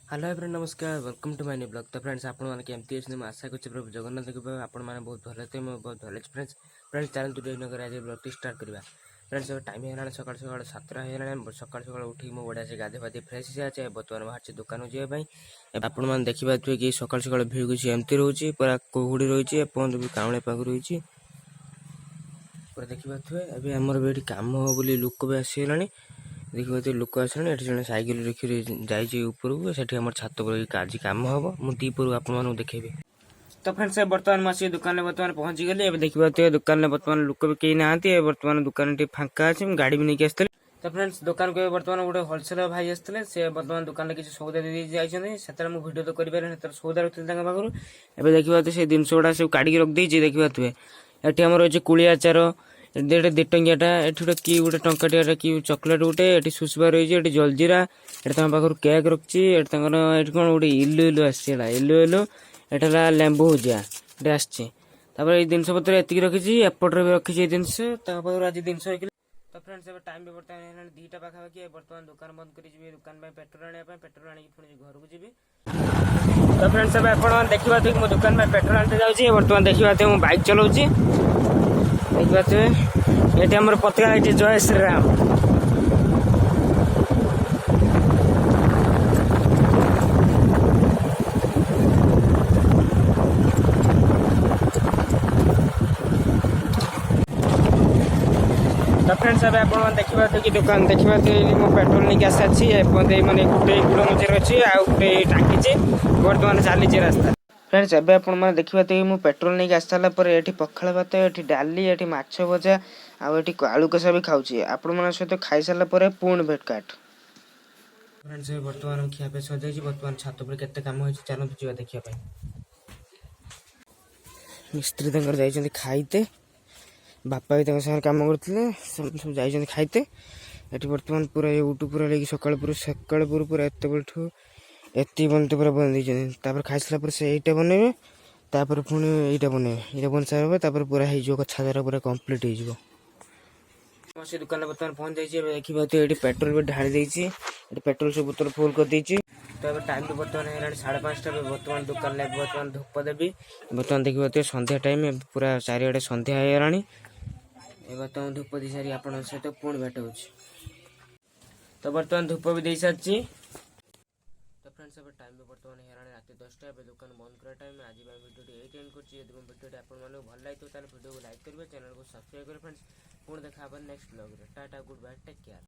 Hello everyone नमस्कार welcome to my new blog. तो friends आपण माने केमती अछि मैं आशा करछि प्रभु जगन्नाथ के आपण माने बहुत भले थे मैं बहुत भले फ्रेंड्स फ्रेंड्स चैनल टुडे नगर आज ब्लॉग स्टार्ट करबा। फ्रेंड्स टाइम हेलाने सकाळ सकाळ 7 हेलाने सकाळ सकाळ उठी मो बडा से गाधे बाधे फ्रेश से आछे बतवन बाहर दुकान जे भाई आपण माने देखिबा थे कि सकाळ सकाळ भीड़ गुछि एमती रहउछि पूरा कोहुडी रहउछि अपन भी कावळे पाग रहउछि पूरा देखिबा थे अभी हमर बेटी काम हो बोली लोक भी आसी हेलानी देखिए तो लोक आसने ये जन सैकेल रखी जाइए ऊपर से छात पर आज कम हम मुझे दीपुर आप देखेबी। तो फ्रेंड्स बर्तमान मुझे दुकान में बर्तमान पहुंची गली देखिए दुकान में बर्तमान लोक भी कहीं ना बर्तमान दुकान फांका अच्छे गाड़ी भी नहीं आसते। तो फ्रेंड्स दुकान को बर्तमान गोटे होलसेलर भाई आसते से बर्तमान दुकान में किसी सौदा दे जाइए से वीडियो तो करें सौदा रखी पाखु एवं देखिए से जिन गुड़ा सब काढ़ी रखी देखिए ये आम रही कुड़ी आचार देटे 2 टंकियाटा एठी कि गोटे टंकाटिया कि चॉकलेट गोटे एठी सुसबा रही है जलजीरा एटा तम पाखर केक रखी एटा कौन गोटे इलु इलु आसला इलु इलु एटा लेंबू भुजिया ये आसपर जिनस पत्र एति रखी एपटे भी रखी जिनस आज जिनस तो फ्रेंड्स टाइम भी बर्तमान 2टा पाखापाखि बर्तमान दुकान बंद कर दुकान में पेट्रोल आने पेट्रोल आनी घर को जी। तो फ्रेंड्स देखा थे मो दुकान में पेट्रोल आनते जाऊँगी बर्तमान देखा थे बाइक चलाऊँगी देखिए ये आम पताका लगे जय श्रीराम। तो फ्रेंड्स आप देखा कि दुकान देखा मो पेट्रोल नहीं आसी मैंने गोटे गुड़ मझे अच्छी आउ गोटे टांकी बर्तमान चली रास्ता। फ्रेंड्स एबे आपण माने देखिबा ते मु पेट्रोल नहीं आस साला पर एठी पखाळ भात एठी डाली एठी माछ भजा आ एठी आलू कसा भी खाउची आपण माने सहित खाई साला पर पूर्ण भेट काट। फ्रेंड्स वर्तमान खिया पे सजाई छी वर्तमान छात पर केते काम होई छी चलो जिवा देखिया पे मिस्त्री तंगर जाई छथि खाइते बापा भी तंग संग काम करथिले सब जाई छथि खाइते एठी वर्तमान पूरा यूट्यूब पूरा लेकी सकाळ पूरा एते बलठू एति बनते पूरा बन दी खाई सारा पर से यहीटा बनइबे पुणी यहीटा बनइबे ये बन सारे पूरा हो छादर पूरा कम्प्लीट हो से दुकान बर्तमान पहुंच जाइए देखिए ये पेट्रोल भी ढाली देती पेट्रोल सब बोतल फुल कर देती। तो अब टाइम भी बर्तमान है 5:30 बर्तमान दुकान में बर्तमान धूप देवी बर्तमान देखिए संध्या टाइम पूरा चारिड़े संध्या होगा बर्तमान धूप दी सारी आप सहित पुणी भेट हो। तो बर्तमान धूप भी दे सारी तो फ्रेंड्स अब टाइम भी बर्तमान है रात 10टा दुकान बंद कर टाइम आज वीडियो ये एंड कर वीडियो आपको भल लगे तो वीडियो को लाइक करेंगे चैनल को सब्सक्राइब करें फ्रेंड्स पुणी देखा next blog tata good bye take care.